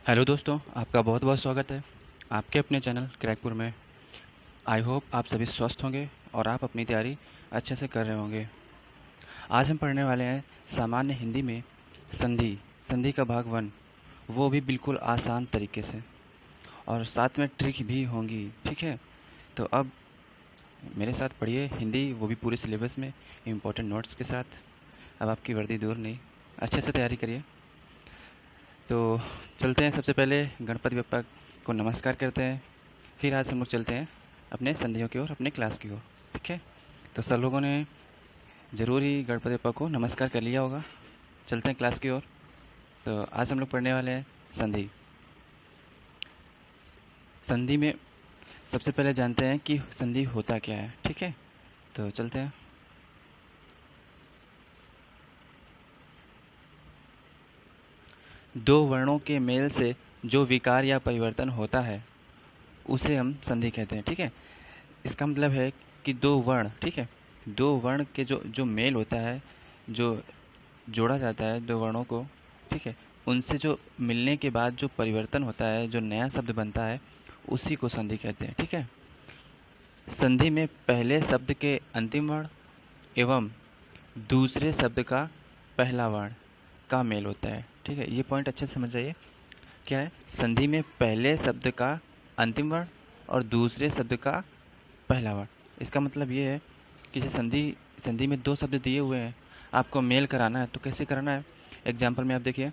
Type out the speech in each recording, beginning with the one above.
Hello दोस्तों, आपका बहुत बहुत स्वागत है आपके अपने चैनल क्रैकपुर में। आई होप आप सभी स्वस्थ होंगे और आप अपनी तैयारी अच्छे से कर रहे होंगे। आज हम पढ़ने वाले हैं सामान्य हिंदी में संधि संधि का भाग 1, वो भी बिल्कुल आसान तरीके से, और साथ में ट्रिक भी होंगी। ठीक है, तो अब मेरे साथ पढ़िए हिंदी, वो भी पूरे सिलेबस में इम्पोर्टेंट नोट्स के साथ। अब आपकी वर्दी दूर नहीं, अच्छे से तैयारी करिए। तो चलते हैं, सबसे पहले गणपति बप्पा को नमस्कार करते हैं। फिर आज हम लोग चलते हैं अपने संधियों की ओर, अपने क्लास की ओर। ठीक है, तो सब लोगों ने ज़रूर ही गणपति बप्पा को नमस्कार कर लिया होगा। चलते हैं क्लास की ओर। तो आज हम लोग पढ़ने वाले हैं संधि। संधि में सबसे पहले जानते हैं कि संधि होता क्या है। ठीक है, तो चलते हैं। दो वर्णों के मेल से जो विकार या परिवर्तन होता है उसे हम संधि कहते हैं। ठीक है, इसका मतलब है कि दो वर्ण, ठीक है, दो वर्ण के जो जो मेल होता है, जो जोड़ा जाता है दो वर्णों को, ठीक है, उनसे जो मिलने के बाद जो परिवर्तन होता है, जो नया शब्द बनता है, उसी को संधि कहते हैं। ठीक है, संधि में पहले शब्द के अंतिम वर्ण एवं दूसरे शब्द का पहला वर्ण का मेल होता है। ठीक है, ये पॉइंट अच्छे से समझ जाइए। क्या है, संधि में पहले शब्द का अंतिम वर्ण और दूसरे शब्द का पहला वर्ण। इसका मतलब ये है कि जैसे संधि संधि में दो शब्द दिए हुए हैं, आपको मेल कराना है तो कैसे कराना है। एग्जाम्पल में आप देखिए,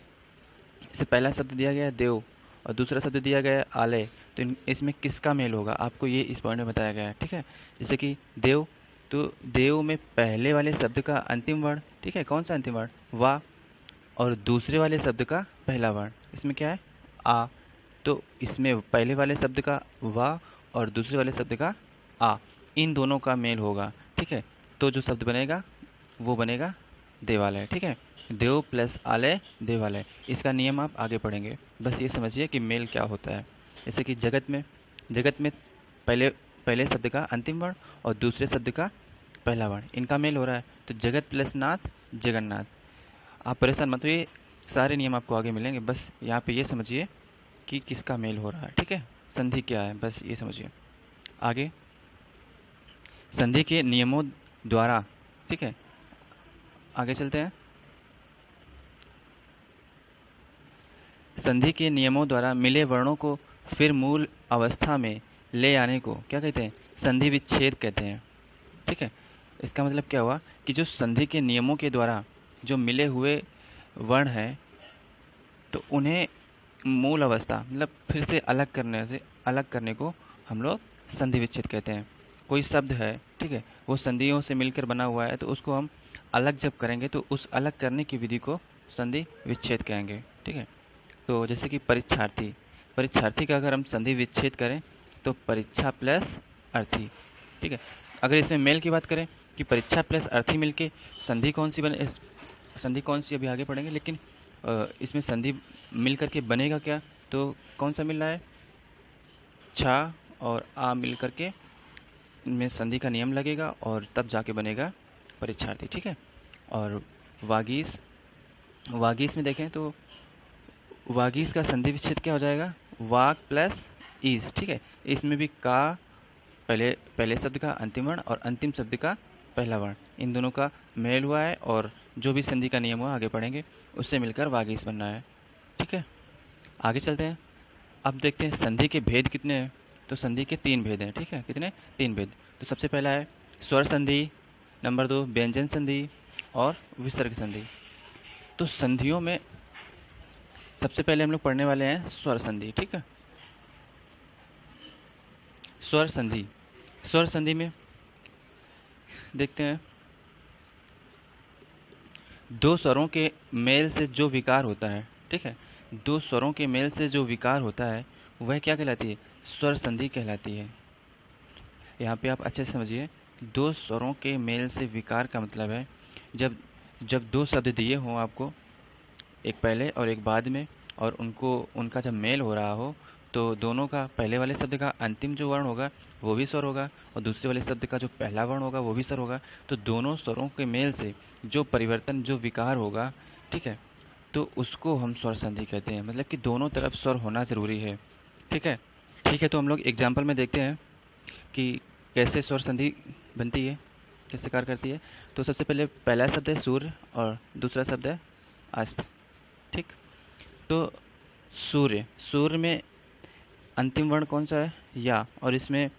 इससे पहला शब्द दिया गया है देव और दूसरा शब्द दिया गया है आलय, तो इसमें किसका मेल होगा आपको ये इस पॉइंट में बताया गया है। ठीक है, जैसे कि देव, तो देव में पहले वाले शब्द का अंतिम वर्ण, ठीक है, कौन सा अंतिम वर्ण, वाह, और दूसरे वाले शब्द का पहला वर्ण इसमें क्या है, आ। तो इसमें पहले वाले शब्द का वाह और दूसरे वाले शब्द का आ, इन दोनों का मेल होगा। ठीक है, तो जो शब्द बनेगा वो बनेगा देवालय। ठीक है, देव प्लस आलय देवालय। इसका नियम आप आगे पढ़ेंगे, बस ये समझिए कि मेल क्या होता है। जैसे कि जगत में पहले पहले शब्द का अंतिम वर्ण और दूसरे शब्द का पहला वर्ण, इनका मेल हो रहा है, तो जगत प्लस नाथ जगन्नाथ। आप परेशान मत होइए, सारे नियम आपको आगे मिलेंगे, बस यहाँ पे ये समझिए कि किसका मेल हो रहा है। ठीक है, संधि क्या है, बस ये समझिए। आगे संधि के नियमों द्वारा, ठीक है, आगे चलते हैं। संधि के नियमों द्वारा मिले वर्णों को फिर मूल अवस्था में ले आने को क्या कहते हैं, संधि विच्छेद कहते हैं। ठीक है, इसका मतलब क्या हुआ कि जो संधि के नियमों के द्वारा जो मिले हुए वर्ण हैं, तो उन्हें मूल अवस्था मतलब फिर से अलग करने को हम लोग संधि विच्छेद कहते हैं। कोई शब्द है, ठीक है, वो संधियों से मिलकर बना हुआ है, तो उसको हम अलग जब करेंगे तो उस अलग करने की विधि को संधि विच्छेद कहेंगे। ठीक है, तो जैसे कि परीक्षार्थी, परीक्षार्थी का अगर हम संधि विच्छेद करें तो परीक्षा प्लस अर्थी। ठीक है, अगर इसमें मेल की बात करें कि परीक्षा प्लस अर्थी मिलके संधि कौन सी बने, संधि कौन सी अभी आगे पढ़ेंगे, लेकिन इसमें संधि मिल करके बनेगा क्या, तो कौन सा मिल रहा है, छा और आ मिल करके इनमें संधि का नियम लगेगा और तब जाके बनेगा परीक्षार्थी। ठीक है, और वागीश, वागीश में देखें तो वागीश का संधि विच्छेद क्या हो जाएगा, वाक प्लस ईस। ठीक है, इसमें भी का पहले पहले शब्द का अंतिम वर्ण और अंतिम शब्द का पहला वर्ण, इन दोनों का मेल हुआ है, और जो भी संधि का नियम हुआ आगे पढ़ेंगे, उससे मिलकर वागीश बनना है। ठीक है, आगे चलते हैं। अब देखते हैं संधि के भेद कितने हैं। तो संधि के तीन भेद हैं। ठीक है, कितने, तीन भेद। तो सबसे पहला है स्वर संधि, नंबर दो व्यंजन संधि और विसर्ग संधि। तो संधियों में सबसे पहले हम लोग पढ़ने वाले हैं स्वर संधि। ठीक है, स्वर संधि, स्वर संधि में देखते हैं, दो स्वरों के मेल से जो विकार होता है, ठीक है, दो स्वरों के मेल से जो विकार होता है वह क्या कहलाती है, स्वर संधि कहलाती है। यहाँ पे आप अच्छे से समझिए, दो स्वरों के मेल से विकार का मतलब है जब जब दो शब्द दिए हों आपको, एक पहले और एक बाद में, और उनका जब मेल हो रहा हो, तो दोनों का पहले वाले शब्द का अंतिम जो वर्ण होगा वो भी स्वर होगा, और दूसरे वाले शब्द का जो पहला वर्ण होगा वो भी स्वर होगा। तो दोनों स्वरों के मेल से जो परिवर्तन, जो विकार होगा, ठीक है, तो उसको हम स्वर संधि कहते हैं, मतलब कि दोनों तरफ स्वर होना ज़रूरी है। ठीक है। ठीक है, तो हम लोग एग्जाम्पल में देखते हैं कि कैसे स्वर संधि बनती है, कैसे कार्य करती है। तो सबसे पहले पहला शब्द है सूर्य और दूसरा शब्द है अस्त। ठीक। तो सूर्य, सूर्य में अंतिम वर्ण कौन सा है? या, और इसमें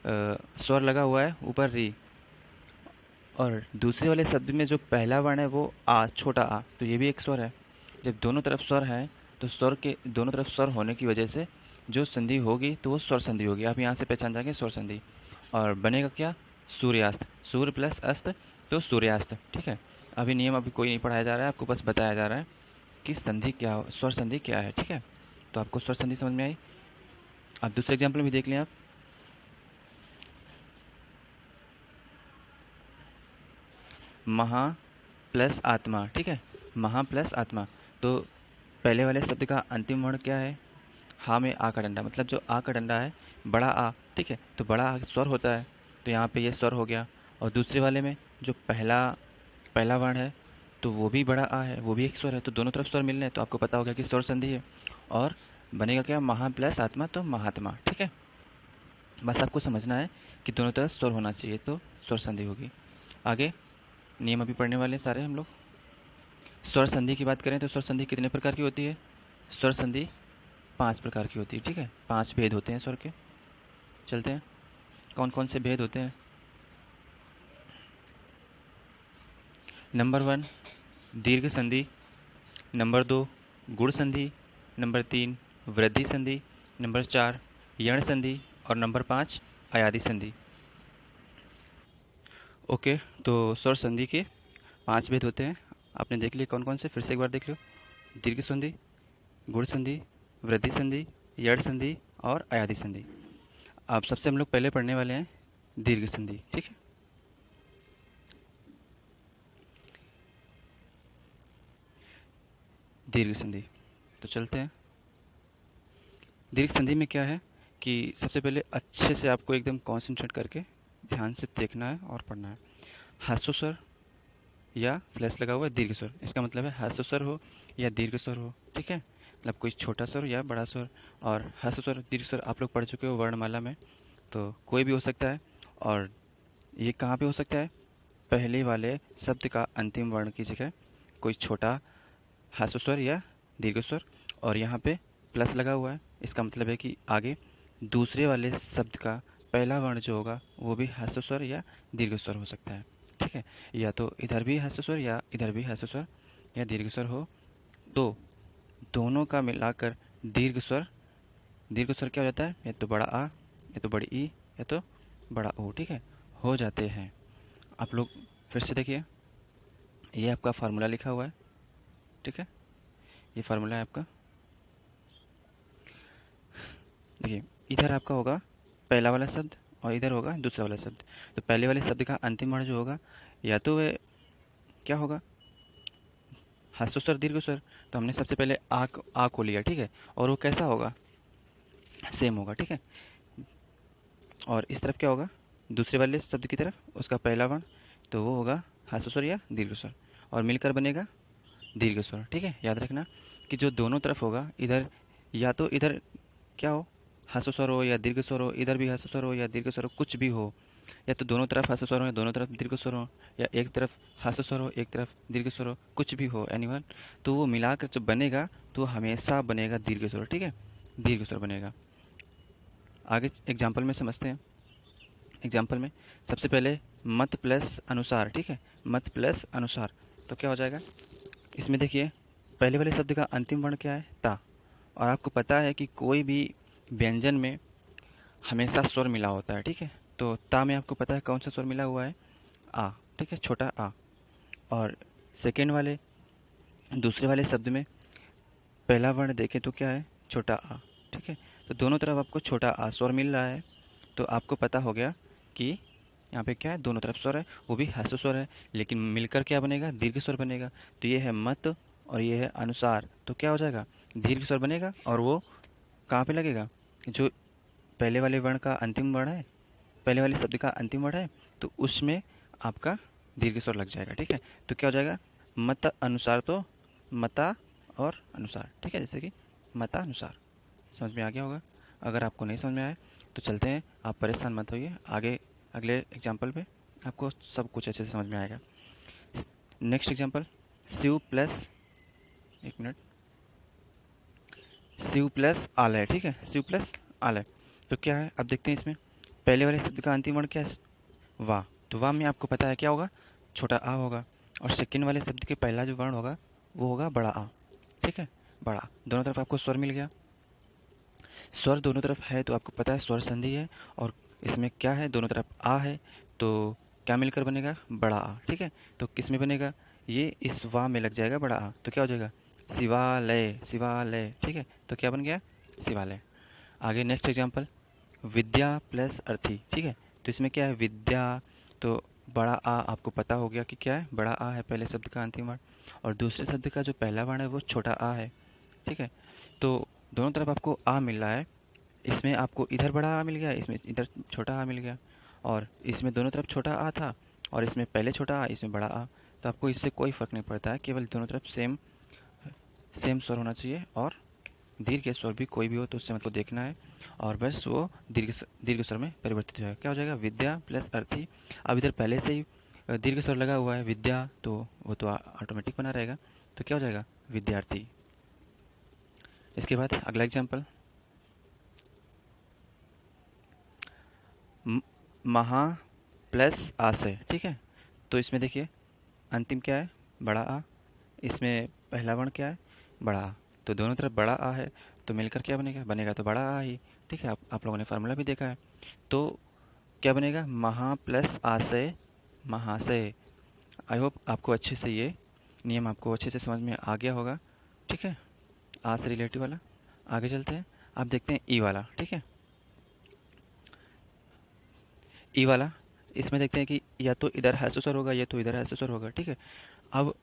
स्वर लगा हुआ है ऊपर री। और दूसरे वाले शब्द में जो पहला वर्ण है वो आ, छोटा आ, तो ये भी एक स्वर है। जब दोनों तरफ स्वर है तो स्वर के दोनों तरफ स्वर होने की वजह से जो संधि होगी तो वो स्वर संधि होगी। आप यहाँ से पहचान जाएंगे स्वर संधि। और बनेगा क्या? सूर्यास्त। सूर्य प्लस अस्त तो सूर्यास्त। ठीक है। अभी नियम अभी कोई नहीं पढ़ाया जा रहा है, आपको बस बताया जा रहा है कि संधि क्या, स्वर संधि क्या है। ठीक है। तो आपको स्वर संधि समझ में आई। अब दूसरे एग्जाम्पल भी देख लें आप। महा प्लस आत्मा। ठीक है। महा प्लस आत्मा। तो पहले वाले शब्द का अंतिम वर्ण क्या है? हा में आ का डंडा, मतलब जो आ का डंडा है बड़ा आ। ठीक है। तो बड़ा आ स्वर होता है, तो यहाँ पे ये स्वर हो गया। और दूसरे वाले में जो पहला पहला वर्ण है तो वो भी बड़ा आ है, वो भी एक स्वर है। तो दोनों तरफ स्वर मिल रहे हैं, तो आपको पता होगा कि स्वर संधि है। और बनेगा क्या? महा प्लस आत्मा तो महात्मा। ठीक है। बस आपको समझना है कि दोनों तरफ स्वर होना चाहिए तो स्वर संधि होगी। आगे नियम अभी पढ़ने वाले हैं सारे हम लोग। स्वर संधि की बात करें तो स्वर संधि कितने प्रकार की होती है? स्वर संधि 5 प्रकार की होती है। ठीक है। 5 भेद होते हैं स्वर के। चलते हैं, कौन कौन से भेद होते हैं। नंबर 1 दीर्घ संधि, नंबर 2 गुण संधि, नंबर 3 वृद्धि संधि, नंबर 4 यण संधि और नंबर 5 अयादि संधि। ओके, तो स्वर संधि के 5 भेद होते हैं। आपने देख लिए कौन कौन से, फिर से एक बार देख लो। दीर्घ संधि, गुण संधि, वृद्धि संधि, यण संधि और अयादि संधि। अब सबसे हम लोग पहले पढ़ने वाले हैं दीर्घ संधि। ठीक है। दीर्घ संधि, तो चलते हैं। दीर्घ संधि में क्या है कि सबसे पहले अच्छे से आपको एकदम कंसंट्रेट करके ध्यान से देखना है और पढ़ना है। ह्रस्व स्वर या स्लैश लगा हुआ है दीर्घ स्वर, इसका मतलब है ह्रस्व स्वर हो या दीर्घ स्वर हो। ठीक है। मतलब कोई छोटा स्वर या बड़ा स्वर। और ह्रस्व स्वर दीर्घ स्वर आप लोग पढ़ चुके हो वर्णमाला में, तो कोई भी हो सकता है। और ये कहाँ पे हो सकता है? पहले वाले शब्द का अंतिम वर्ण की जगह कोई छोटा ह्रस्व स्वर या दीर्घ स्वर, और यहाँ पे प्लस लगा हुआ है, इसका मतलब है कि आगे दूसरे वाले शब्द का पहला वर्ण जो होगा वो भी ह्रस्व स्वर या दीर्घ स्वर हो सकता है। ठीक है। या तो इधर भी ह्रस्व स्वर या इधर भी ह्रस्व स्वर या दीर्घ स्वर हो, तो दोनों का मिलाकर दीर्घ स्वर। दीर्घ स्वर क्या हो जाता है? या तो बड़ा आ, या तो बड़ी ई, या तो बड़ा ओ। ठीक है, हो जाते हैं। आप लोग फिर से देखिए, ये आपका फार्मूला लिखा हुआ है। ठीक है, ये फार्मूला है आपका। देखिए, इधर आपका होगा पहला वाला शब्द और इधर होगा दूसरा वाला शब्द। तो पहले वाले शब्द का अंतिम वर्ण जो होगा या तो वह क्या होगा? ह्रस्व स्वर दीर्घ स्वर। तो हमने सबसे पहले आ को लिया। ठीक है। और वो कैसा होगा? सेम होगा। ठीक है। और इस तरफ क्या होगा? दूसरे वाले शब्द की तरफ उसका पहला वर्ण, तो वो होगा ह्रस्व स्वर या दीर्घ स्वर, और मिलकर बनेगा दीर्घ स्वर। ठीक है। याद रखना कि जो दोनों तरफ होगा, इधर या तो इधर क्या हो? ह्रस्व स्वर हो या दीर्घ स्वर हो, इधर भी ह्रस्व स्वर हो या दीर्घ स्वर हो, कुछ भी हो। या तो दोनों तरफ ह्रस्व स्वर हो या दोनों तरफ दीर्घ स्वर हो, या एक तरफ ह्रस्व स्वर हो एक तरफ दीर्घ स्वर हो, कुछ भी हो एनीवन, तो वो मिलाकर जब बनेगा तो हमेशा बनेगा दीर्घ स्वर। ठीक है। दीर्घ स्वर बनेगा। आगे एग्जाम्पल में समझते हैं। एग्जाम्पल में सबसे पहले मत प्लस अनुसार। ठीक है। मत प्लस अनुसार, तो क्या हो जाएगा? इसमें देखिए, पहले वाले शब्द का अंतिम वर्ण क्या है? ता। और आपको पता है कि कोई भी व्यंजन में हमेशा स्वर मिला होता है। ठीक है। तो ता में आपको पता है कौन सा स्वर मिला हुआ है? आ। ठीक है, छोटा आ। और सेकेंड वाले दूसरे वाले शब्द में पहला वर्ण देखें तो क्या है? छोटा आ। ठीक है। तो दोनों तरफ आपको छोटा आ स्वर मिल रहा है, तो आपको पता हो गया कि यहाँ पे क्या है? दोनों तरफ स्वर है, वो भी ह्रस्व स्वर है, लेकिन मिलकर क्या बनेगा? दीर्घ स्वर बनेगा। तो ये है मत और ये है अनुसार, तो क्या हो जाएगा? दीर्घ स्वर बनेगा। और वो कहाँ पे लगेगा? जो पहले वाले वर्ण का अंतिम वर्ण है, पहले वाले शब्द का अंतिम वर्ण है, तो उसमें आपका दीर्घ स्वर लग जाएगा। ठीक है। तो क्या हो जाएगा? मत अनुसार तो मता और अनुसार, ठीक है, जैसे कि मतानुसार। समझ में आ गया होगा। अगर आपको नहीं समझ में आए तो चलते हैं, आप परेशान मत होइए, आगे अगले एग्जाम्पल पे आपको सब कुछ अच्छे से समझ में आएगा। नेक्स्ट एग्जाम्पल, शिव प्लस, एक मिनट, शिव प्लस आलय, ठीक है, शिव प्लस आलय। तो क्या है, अब देखते हैं इसमें पहले वाले शब्द का अंतिम वर्ण क्या है, वाह। तो वाह में आपको पता है क्या होगा, छोटा आ होगा। और सेकंड वाले शब्द के पहला जो वर्ण होगा वो होगा बड़ा आ, ठीक है, बड़ा। दोनों तरफ आपको स्वर मिल गया। स्वर दोनों तरफ है तो आपको पता है स्वर संधि है। और इसमें क्या है, दोनों तरफ आ है, तो क्या मिलकर बनेगा, बड़ा आ, ठीक है। तो किस में बनेगा, ये इस वाह में लग जाएगा बड़ा आ, तो क्या हो जाएगा, शिवालय, शिवालय, ठीक है। तो क्या बन गया, शिवालय। आगे नेक्स्ट एग्जाम्पल, विद्या प्लस अर्थी, ठीक है। तो इसमें क्या है, विद्या, तो बड़ा आ आपको पता हो गया कि क्या है, बड़ा आ है पहले शब्द का अंतिम वर्ण। और दूसरे शब्द का जो पहला वर्ण है वो छोटा आ है, ठीक है। तो दोनों तरफ आपको आ मिल रहा है। इसमें आपको इधर बड़ा आ मिल गया, इसमें इधर छोटा आ मिल गया। और इसमें दोनों तरफ छोटा आ था, और इसमें पहले छोटा आ, इसमें बड़ा आ। तो आपको इससे कोई फ़र्क नहीं पड़ता है, केवल दोनों तरफ सेम सेम स्वर होना चाहिए। और दीर्घ स्वर भी कोई भी हो तो उससे मतलब देखना है, और बस वो दीर्घ स्वर में परिवर्तित हो जाएगा। क्या हो जाएगा, विद्या प्लस अर्थी। अब इधर पहले से ही दीर्घ स्वर लगा हुआ है विद्या, तो वो तो ऑटोमेटिक बना रहेगा। तो क्या हो जाएगा, विद्यार्थी। इसके बाद अगला एग्जाम्पल, महा प्लस आशय, ठीक है। तो इसमें देखिए अंतिम क्या है, बड़ा आ। इसमें पहला वर्ण क्या है, बड़ा आ। तो दोनों तरफ बड़ा आ है, तो मिलकर क्या बनेगा, बनेगा तो बड़ा आ ही, ठीक है। आप लोगों ने फार्मूला भी देखा है। तो क्या बनेगा, महा प्लस आशय, महाशय। आई होप आपको अच्छे से ये नियम आपको अच्छे से समझ में आ गया होगा, ठीक है। आ से रिलेटिव वाला। आगे चलते हैं, आप देखते हैं ई वाला, ठीक है। ई वाला, इसमें देखते हैं कि या तो इधर ह्रस्व स्वर होगा या तो इधर ह्रस्व स्वर होगा, ठीक है। अब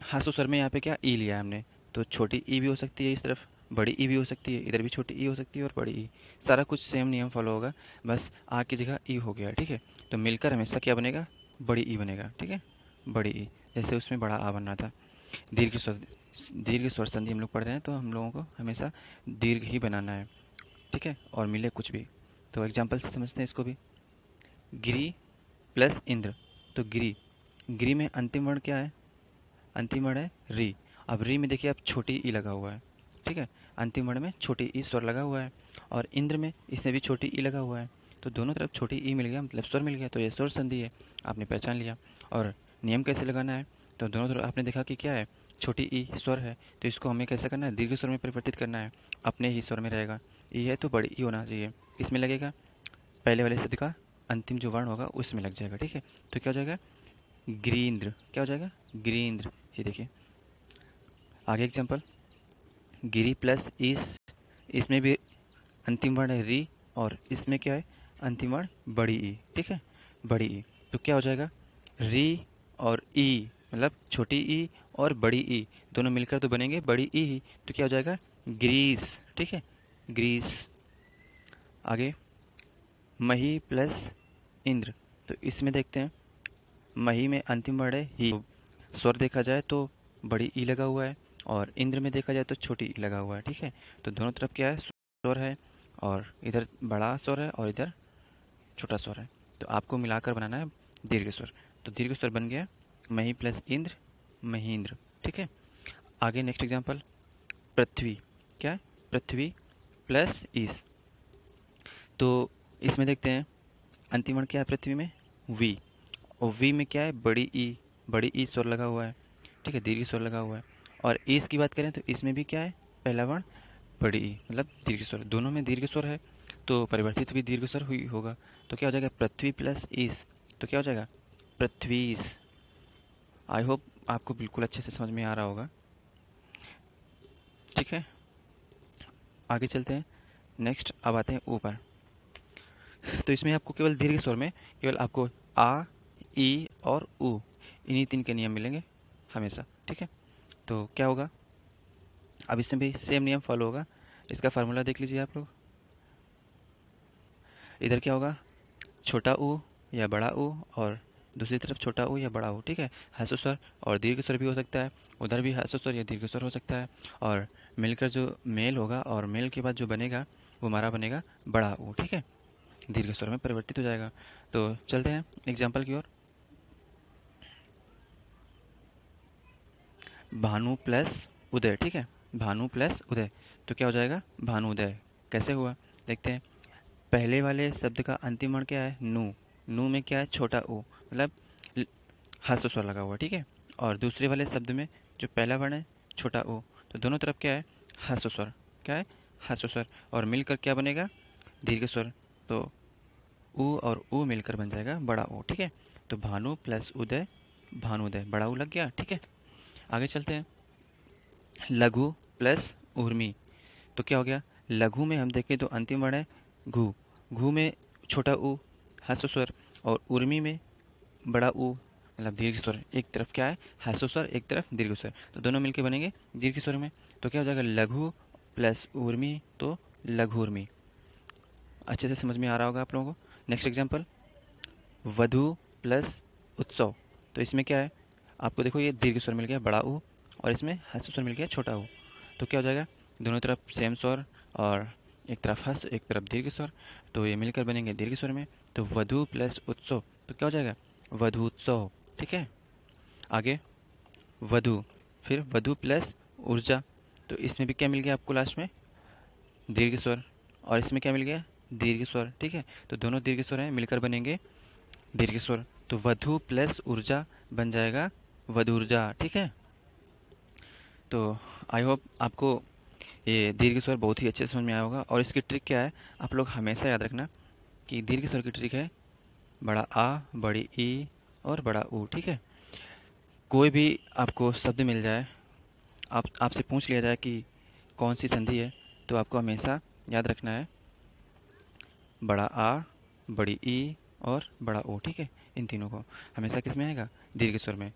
ह्रस्व स्वर में यहाँ पे क्या ई लिया है हमने, तो छोटी ई भी हो सकती है इस तरफ, बड़ी ई भी हो सकती है इधर, भी छोटी ई हो सकती है और बड़ी ई। सारा कुछ सेम नियम फॉलो होगा, बस आ की जगह ई हो गया, ठीक है। तो मिलकर हमेशा क्या बनेगा, बड़ी ई बनेगा, ठीक है, बड़ी ई। जैसे उसमें बड़ा आ बनना था। दीर्घ स्वर, दीर्घ स्वर संधि हम लोग पढ़ रहे हैं तो हम लोगों को हमेशा दीर्घ ही बनाना है, ठीक है, और मिले कुछ भी। तो एग्जाम्पल से समझते हैं इसको भी, गिरी प्लस इंद्र। तो गिरी, गिरी में अंतिम वर्ण क्या है, अंतिम वर्ण है री। अब री में देखिए अब छोटी ई लगा हुआ है, ठीक है। अंतिम वर्ण में छोटी ई स्वर लगा हुआ है, और इंद्र में इसमें भी छोटी ई लगा हुआ है। तो दोनों तरफ छोटी ई मिल गया, मतलब स्वर मिल गया, तो ये स्वर संधि है, आपने पहचान लिया। और नियम कैसे लगाना है, तो दोनों तरफ आपने देखा कि क्या है, छोटी ई स्वर है, तो इसको हमें कैसे करना है, दीर्घ स्वर में परिवर्तित करना है, अपने ही स्वर में रहेगा। ई है तो बड़ी ई होना चाहिए, इसमें लगेगा, पहले वाले शब्द का अंतिम जो वर्ण होगा उसमें लग जाएगा, ठीक है। तो क्या हो जाएगा, गिरीन्द्र, क्या हो जाएगा, गिरीन्द्र। ये देखिए आगे एग्जाम्पल, गिरी प्लस इस, इसमें भी अंतिम वर्ण है री, और इसमें क्या है, अंतिम वर्ण बड़ी ई, ठीक है, बड़ी ई। तो क्या हो जाएगा, री और ई, मतलब छोटी ई और बड़ी ई दोनों मिलकर तो बनेंगे बड़ी ई ही। तो क्या हो जाएगा, ग्रीस, ठीक है, ग्रीस। आगे मही प्लस इंद्र। तो इसमें देखते हैं, मही में अंतिम वर्ण है ही, स्वर देखा जाए तो बड़ी ई लगा हुआ है, और इंद्र में देखा जाए तो छोटी ई लगा हुआ है, ठीक है। तो दोनों तरफ क्या है, स्वर है, और इधर बड़ा स्वर है और इधर छोटा स्वर है। तो आपको मिलाकर बनाना है दीर्घ स्वर। तो दीर्घ स्वर बन गया मही प्लस इंद्र, महींद्र, ठीक है। आगे नेक्स्ट एग्जाम्पल, पृथ्वी, क्या है, पृथ्वी प्लस ईस। तो इसमें देखते हैं अंतिम वर्ण क्या है पृथ्वी में, वी। और वी में क्या है, बड़ी ई, बड़ी ई स्वर लगा हुआ है, ठीक है, दीर्घ स्वर लगा हुआ है। और इस की बात करें तो इसमें भी क्या है, पहला वर्ण बड़ी ई, मतलब दीर्घ स्वर, दोनों में दीर्घ स्वर है, तो परिवर्तित भी दीर्घ स्वर हुई होगा। तो क्या हो जाएगा, पृथ्वी प्लस ईस। तो क्या हो जाएगा, पृथ्वीस। आई होप आपको बिल्कुल अच्छे से समझ में आ रहा होगा, ठीक है। आगे चलते हैं, नेक्स्ट अब आते हैं ऊपर। तो इसमें आपको केवल दीर्घ स्वर में केवल आपको आ, ई और ऊ, इन्हीं तीन के नियम मिलेंगे हमेशा, ठीक है। तो क्या होगा, अब इसमें भी सेम नियम फॉलो होगा। इसका फार्मूला देख लीजिए आप लोग। इधर क्या होगा, छोटा ऊ या बड़ा ऊ, और दूसरी तरफ छोटा ऊ या बड़ा ऊ, ठीक है। ह्रस्व स्वर और दीर्घ स्वर भी हो सकता है, उधर भी ह्रस्व स्वर या दीर्घ स्वर हो सकता है, और मिलकर जो मेल होगा और मेल के बाद जो बनेगा वो हमारा बनेगा बड़ा ऊ, ठीक है, दीर्घ स्वर में परिवर्तित हो जाएगा। तो चलते हैं एग्जाम्पल की ओर। भानु प्लस उदय, ठीक है, भानु प्लस उदय, तो क्या हो जाएगा भानु उदय। कैसे हुआ देखते हैं। पहले वाले शब्द का अंतिम वर्ण क्या है, नू। नू में क्या है, छोटा ऊ, मतलब ह्रस्व स्वर लगा हुआ, ठीक है। और दूसरे वाले शब्द में जो पहला वर्ण है छोटा ऊ, तो दोनों तरफ क्या है, ह्रस्व स्वर, क्या है, ह्रस्व स्वर, और मिलकर क्या बनेगा, दीर्घ स्वर। तो ऊ और ऊ मिलकर बन जाएगा बड़ा ऊ, ठीक है। तो भानु प्लस उदय, भानुदय, बड़ा ऊ लग गया, ठीक है। आगे चलते हैं। लघु प्लस उर्मी, तो क्या हो गया, लघु में हम देखें तो अंतिम वर्ण है घु, घु में छोटा ऊ ह्रस्व स्वर, और उर्मी में बड़ा ऊ मतलब दीर्घ स्वर। एक तरफ क्या है, ह्रस्व स्वर, एक तरफ दीर्घ स्वर, तो दोनों मिलके बनेंगे दीर्घ स्वर में। तो क्या हो जाएगा, लघु प्लस उर्मी, तो लघु उर्मी। अच्छे से समझ में आ रहा होगा आप लोगों को। नेक्स्ट एग्जाम्पल, वधु प्लस उत्सव, तो इसमें क्या है, आपको देखो ये दीर्घ स्वर मिल गया बड़ा ऊ, और इसमें ह्रस्व स्वर मिल गया छोटा ऊ। तो क्या हो जाएगा, दोनों तरफ सेम स्वर, और एक तरफ ह्रस्व एक तरफ दीर्घ स्वर, तो ये मिलकर बनेंगे दीर्घ स्वर में। तो वधु प्लस उत्सव, तो क्या हो जाएगा, वधूत्सव, ठीक है। आगे वधु, फिर वधु प्लस ऊर्जा, तो इसमें भी क्या मिल गया आपको लास्ट में, दीर्घ स्वर, और इसमें क्या मिल गया, दीर्घ स्वर, ठीक है। तो दोनों दीर्घ स्वर हैं, मिलकर बनेंगे दीर्घ स्वर। तो वधु प्लस ऊर्जा बन जाएगा वधूर्जा, ठीक है। तो आई होप आपको ये दीर्घ स्वर बहुत ही अच्छे से समझ में आया होगा। और इसकी ट्रिक क्या है, आप लोग हमेशा याद रखना कि दीर्घ स्वर की ट्रिक है बड़ा आ, बड़ी ई और बड़ा ऊ, ठीक है। कोई भी आपको शब्द मिल जाए, आपसे पूछ लिया जाए कि कौन सी संधि है, तो आपको हमेशा याद रखना है बड़ा आ, बड़ी ई और बड़ा ओ, ठीक है। इन तीनों को हमेशा किस में आएगा, दीर्घ स्वर में।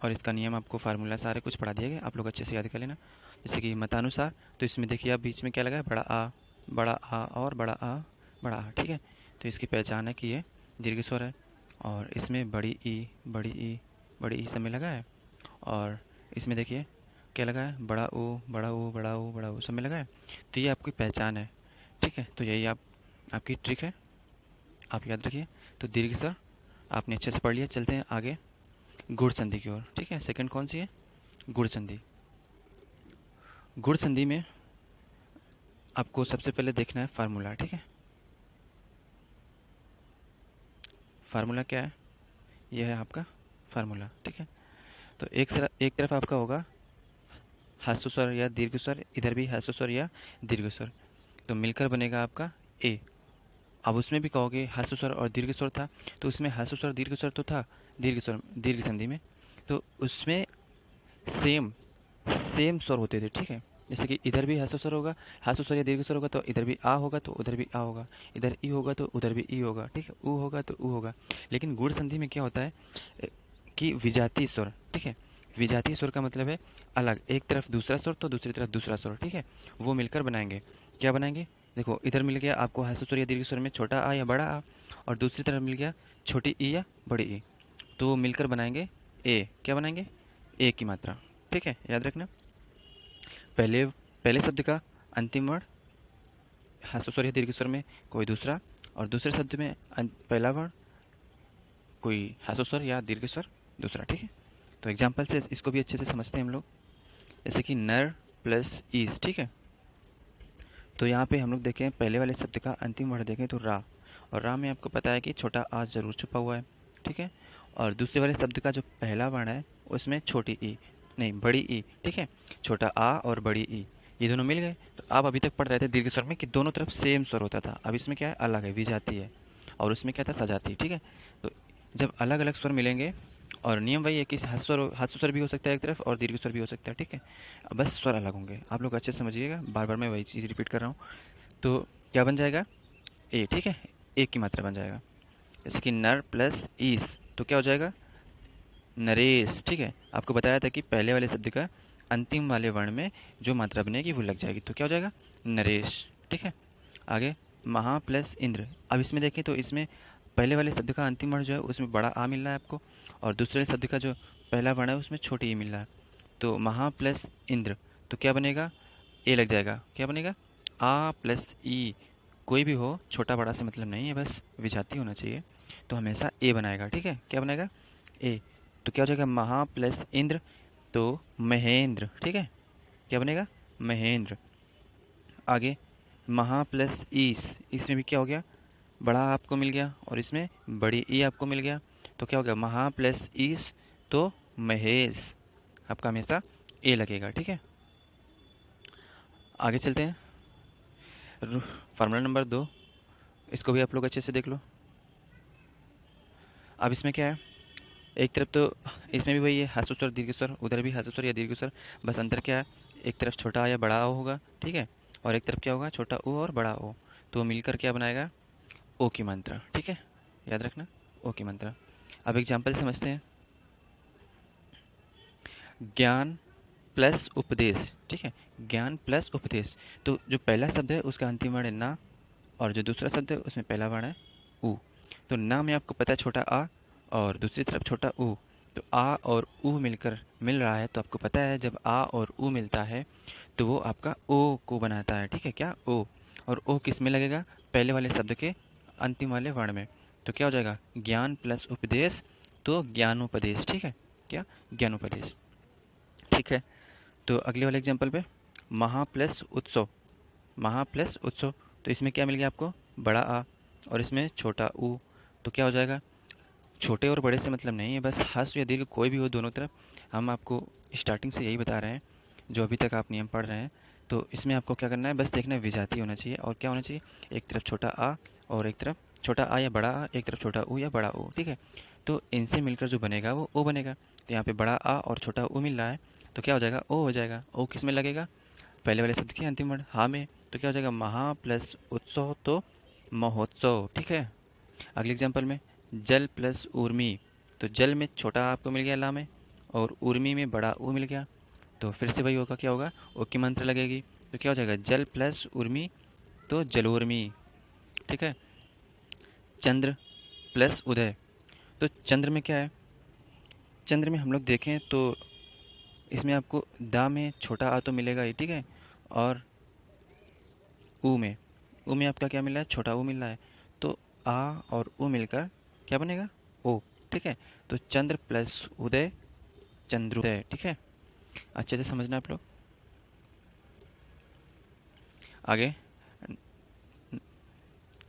और इसका नियम आपको फार्मूला सारे कुछ पढ़ा दिया गया, आप लोग अच्छे से याद कर लेना। जैसे कि मतानुसार, तो इसमें देखिए आप बीच में क्या लगा है, बड़ा आ, बड़ा आ और बड़ा आ, बड़ा आ, ठीक है। तो इसकी पहचान है कि ये दीर्घ स्वर है। और इसमें बड़ी ई, बड़ी ई, बड़ी ई सब में लगा है। और इसमें देखिए क्या लगा है, बड़ा ओ, बड़ा ओ, बड़ा ओ, बड़ा ओ सब में लगा है। तो ये आपकी पहचान है, ठीक है। तो यही आपकी ट्रिक है, आप याद रखिए। तो दीर्घ स्वर आपने अच्छे से पढ़ लिया। चलते हैं आगे गुण संधि की ओर, ठीक है। सेकंड कौन सी है, गुण संधि। गुण संधि में आपको सबसे पहले देखना है फार्मूला, ठीक है। फार्मूला क्या है, यह है आपका फार्मूला, ठीक है। तो एक तरफ आपका होगा ह्रस्व स्वर या दीर्घ स्वर, इधर भी ह्रस्व स्वर या दीर्घ स्वर, तो मिलकर बनेगा आपका ए। अब उसमें भी कहोगे ह्रस्व स्वर और दीर्घ स्वर था, तो उसमें ह्रस्व स्वर दीर्घ स्वर तो था दीर्घ स्वर दीर्घ संधि में, तो उसमें सेम सेम स्वर होते थे, ठीक है। जैसे कि इधर भी ह्रस्व स्वर होगा, ह्रस्व स्वर या दीर्घ स्वर होगा, तो इधर भी आ होगा तो उधर भी आ होगा, इधर ई होगा तो उधर भी ई होगा, ठीक है। ऊ होगा तो ऊ होगा। लेकिन गुण संधि में क्या होता है कि विजातीय स्वर, ठीक है। विजातीय स्वर का मतलब है अलग, एक तरफ दूसरा स्वर तो दूसरी तरफ दूसरा स्वर, ठीक है। वो मिलकर बनाएंगे, क्या बनाएंगे, देखो इधर मिल गया आपको ह्रस्व स्वर या दीर्घ स्वर में छोटा आ या बड़ा आ, और दूसरी तरफ मिल गया छोटी ई या बड़ी ई, तो वो मिलकर बनाएंगे ए। क्या बनाएंगे, ए की मात्रा, ठीक है, याद रखना। पहले पहले शब्द का अंतिम वर्ण ह्रस्व स्वर या दीर्घ स्वर में कोई दूसरा, और दूसरे शब्द में पहला वर्ण कोई ह्रस्व स्वर या दीर्घ स्वर दूसरा, ठीक है। तो एग्जाम्पल से इसको भी अच्छे से समझते हैं हम लोग। जैसे कि नर प्लस ईस, ठीक है। तो यहाँ पे हम लोग देखें पहले वाले शब्द का अंतिम वर्ण देखें तो रा, और रा में आपको पता है कि छोटा आ जरूर छुपा हुआ है, ठीक है। और दूसरे वाले शब्द का जो पहला वर्ण है उसमें छोटी ई, नहीं बड़ी ई, ठीक है। छोटा आ और बड़ी ई ये दोनों मिल गए। तो आप अभी तक पढ़ रहे थे दीर्घ स्वर में कि दोनों तरफ सेम स्वर होता था, अब इसमें क्या है, अलग है, विजाती है, और उसमें क्या था, सजाती, ठीक है। तो जब अलग अलग स्वर मिलेंगे, और नियम वही है कि ह्रस्व स्वर भी हो सकता है एक तरफ और दीर्घ स्वर भी हो सकता है, ठीक है। बस स्वर अलग होंगे, आप लोग अच्छे से समझिएगा, बार बार मैं वही चीज़ रिपीट कर रहा हूँ। तो क्या बन जाएगा, ए, ठीक है, एक की मात्रा बन जाएगा। जैसे कि नर प्लस ईस, तो क्या हो जाएगा, नरेश, ठीक है। आपको बताया था कि पहले वाले शब्द का अंतिम वाले वर्ण में जो मात्रा बनेगी वो लग जाएगी, तो क्या हो जाएगा, नरेश, ठीक है। आगे महा प्लस इंद्र, अब इसमें देखें तो इसमें पहले वाले शब्द का अंतिम वर्ण जो है उसमें बड़ा आ मिल रहा है आपको, और दूसरे शब्द का जो पहला वर्ण है उसमें छोटी ई मिल रहा है। तो महा प्लस इंद्र, तो क्या बनेगा, ए लग जाएगा। क्या बनेगा, आ प्लस ई। कोई भी हो, छोटा बड़ा से मतलब नहीं है, बस विजाती होना चाहिए, तो हमेशा ए बनाएगा। ठीक है, क्या बनाएगा, ए। तो क्या हो जाएगा, महा प्लस इंद्र, तो महेंद्र। ठीक है, क्या बनेगा, महेंद्र। आगे महा प्लस ईस, इसमें भी क्या हो गया, बड़ा आपको मिल गया और इसमें बड़ी ई आपको मिल गया, तो क्या हो गया, महा प्लस ईस, तो महेश। आपका हमेशा ए लगेगा। ठीक है, आगे चलते हैं। फार्मूला नंबर 2, इसको भी आप लोग अच्छे से देख लो। अब इसमें क्या है, एक तरफ तो इसमें भी वही है, हर्ष स्वर दीर्घ स्वर, उधर भी हर्ष स्वर या दीर्घ स्वर, बस अंतर क्या है, एक तरफ छोटा या बड़ा ओ होगा। ठीक है, और एक तरफ क्या होगा, छोटा ओ और बड़ा ओ, तो मिलकर क्या बनाएगा, ओ की मात्रा। ठीक है, याद रखना, ओ की मात्रा। अब एग्जाम्पल समझते हैं। ज्ञान प्लस उपदेश। ठीक है, ज्ञान प्लस उपदेश, तो जो पहला शब्द है उसका अंतिम वर्ण है ना, और जो दूसरा शब्द है उसमें पहला वर्ण है ऊ। तो ना में आपको पता है छोटा आ, और दूसरी तरफ छोटा ऊ, तो आ और ऊ मिलकर मिल रहा है, तो आपको पता है जब आ और ऊ मिलता है तो वो आपका ओ को बनाता है। ठीक है, क्या, ओ। और ओ किस में लगेगा, पहले वाले शब्द के अंतिम वाले वर्ण में। तो क्या हो जाएगा, ज्ञान प्लस उपदेश, तो ज्ञानोपदेश। ठीक है, क्या, ज्ञानोपदेश। ठीक है, तो अगले वाले एग्जाम्पल पे, महा प्लस उत्सव। महा प्लस उत्सव, तो इसमें क्या मिल गया आपको, बड़ा आ और इसमें छोटा ऊ, तो क्या हो जाएगा, छोटे और बड़े से मतलब नहीं है, बस हस्व या दीर्घ कोई भी हो दोनों तरफ। हम आपको स्टार्टिंग से यही बता रहे हैं जो अभी तक आप नियम पढ़ रहे हैं। तो इसमें आपको क्या करना है, बस देखना है विजाती होना चाहिए, और क्या होना चाहिए, एक तरफ छोटा आ और एक तरफ छोटा आ या बड़ा आ, एक तरफ छोटा ऊ या बड़ा ऊ। ठीक है, तो इनसे मिलकर जो बनेगा वो ओ बनेगा। तो यहाँ पे बड़ा आ और छोटा ऊ मिल रहा है, तो क्या हो जाएगा, ओ हो जाएगा। ओ किस में लगेगा, पहले वाले शब्द के अंतिम वर्ण हा में, तो क्या हो जाएगा, महा प्लस उत्सव, तो महोत्सव। ठीक है, अगले एग्जाम्पल में, जल प्लस उर्मी, तो जल में छोटा आपको मिल गया ला में, और उर्मी में बड़ा ऊ मिल गया, तो फिर से वही होगा, क्या होगा, ओ की मंत्र लगेगी, तो क्या हो जाएगा, जल प्लस उर्मी, तो जलोर्मी। ठीक है, चंद्र प्लस उदय, तो चंद्र में क्या है, चंद्र में हम लोग देखें तो इसमें आपको दा में छोटा आ तो मिलेगा ही। ठीक है, और ऊ में आपका क्या मिल रहा है, छोटा ऊ मिल रहा है, तो आ और ऊ मिलकर क्या बनेगा, ओ। ठीक है, तो चंद्र प्लस उदय, चंद्रोदय। ठीक है, अच्छे से समझना आप लोग। आगे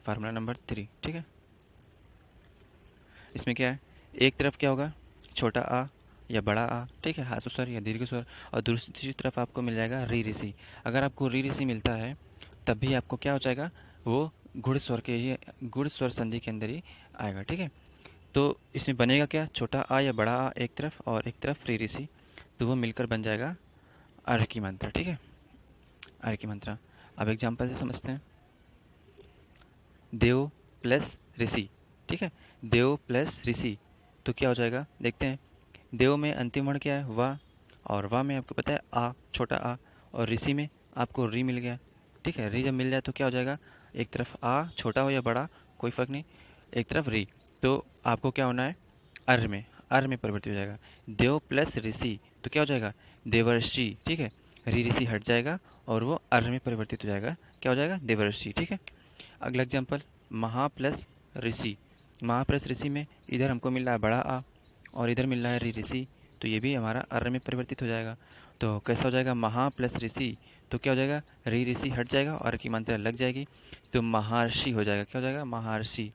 फार्मूला नंबर 3। ठीक है, इसमें क्या है, एक तरफ क्या होगा, छोटा आ या बड़ा आ। ठीक है, हासु स्वर या दीर्घ स्वर, और दूसरी तरफ आपको मिल जाएगा री ऋषि। अगर आपको री ऋषि मिलता है तब भी आपको क्या हो जाएगा, वो गुड़ स्वर के ही, गुड़ स्वर संधि के अंदर ही आएगा। ठीक है, तो इसमें बनेगा क्या, छोटा आ या बड़ा आ एक तरफ और एक तरफ री ऋषि, तो वो मिलकर बन जाएगा अर्घ की मात्रा। ठीक है, अर्घ की मात्रा। अब एग्जाम्पल से समझते हैं। देव प्लस ऋषि। ठीक है, देव प्लस ऋषि, तो क्या हो जाएगा, देखते हैं। देव में अंतिम वर्ण क्या है, वाह, और वाह में आपको पता है आ, छोटा आ, और ऋषि में आपको री मिल गया। ठीक है, री जब मिल जाए तो क्या हो जाएगा, एक तरफ आ छोटा हो या बड़ा कोई फ़र्क नहीं, एक तरफ री, तो आपको क्या होना है, अर् में परिवर्तित हो जाएगा। देव प्लस ऋषि, तो क्या हो जाएगा, देवर्षि। ठीक है, री ऋषि हट जाएगा और वो अर् में परिवर्तित हो जाएगा, क्या हो जाएगा, देवर्षि। ठीक है, अगला एग्जाम्पल, महा प्लस ऋषि। महा प्लस ऋषि में इधर हमको मिल रहा है बड़ा आ और इधर मिल रहा है री ऋषि, तो ये भी हमारा अर् में परिवर्तित हो जाएगा। तो कैसा हो जाएगा, महा प्लस ऋषि, तो क्या हो जाएगा, री ऋषि हट जाएगा और की मात्रा लग जाएगी, तो महर्षि हो जाएगा। क्या हो जाएगा, महर्षि।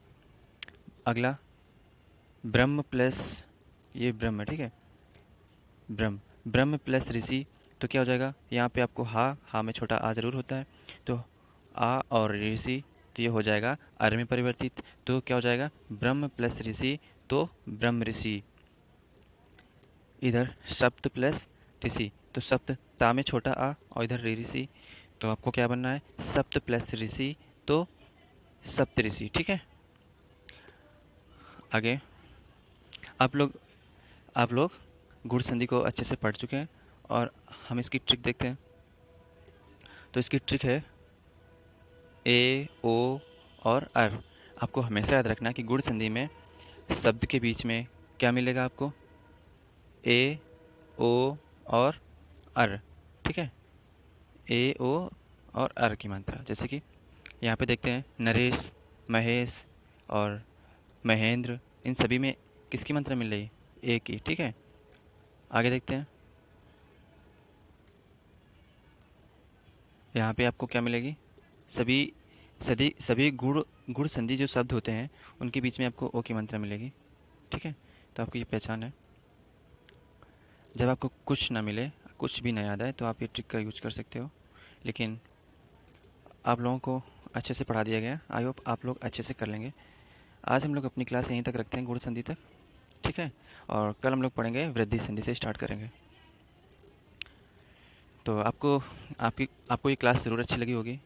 अगला ब्रह्म प्लस, ये ब्रह्म, ठीक है, ब्रह्म, ब्रह्म प्लस ऋषि, तो क्या हो जाएगा, यहाँ पे आपको हा में छोटा आ जरूर होता है, तो आ और ऋषि, तो ये हो जाएगा अर् में परिवर्तित, तो क्या हो जाएगा, ब्रह्म प्लस ऋषि, तो ब्रह्म ऋषि। इधर सप्त प्लस ऋषि, तो सप्त ता में छोटा आ और इधर री ऋषि, तो आपको क्या बनना है, सप्त प्लस ऋषि, तो सप्त ऋषि। ठीक है, आगे आप लोग गुण संधि को अच्छे से पढ़ चुके हैं, और हम इसकी ट्रिक देखते हैं। तो इसकी ट्रिक है ए ओ और अर, आपको हमेशा याद रखना कि गुण संधि में शब्द के बीच में क्या मिलेगा आपको, ए, ओ और अर, ठीक है, ए, ओ और अर की मात्रा। जैसे कि यहाँ पे देखते हैं नरेश, महेश और महेंद्र, इन सभी में किसकी मात्रा मिल रही है, ए की, ठीक है। आगे देखते हैं, यहाँ पे आपको क्या मिलेगी, सभी सभी गुण गुण संधि जो शब्द होते हैं उनके बीच में आपको ओ की मात्रा मिलेगी, ठीक है। तो आपकी ये पहचान है। जब आपको कुछ ना मिले, कुछ भी ना याद आए, तो आप ये ट्रिक का यूज कर सकते हो। लेकिन आप लोगों को अच्छे से पढ़ा दिया गया, आई होप आप लोग अच्छे से कर लेंगे। आज हम लोग अपनी क्लास यहीं तक रखते हैं, गुण संधि तक, ठीक है। और कल हम लोग पढ़ेंगे वृद्धि संधि से स्टार्ट करेंगे। तो आपको ये क्लास ज़रूर अच्छी लगी होगी।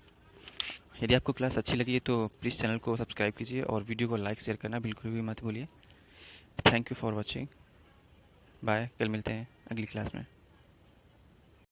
यदि आपको क्लास अच्छी लगी है तो प्लीज़ चैनल को सब्सक्राइब कीजिए और वीडियो को लाइक शेयर करना बिल्कुल भी मत भूलिए। Thank you for watching. Bye, कल मिलते हैं अगली क्लास में।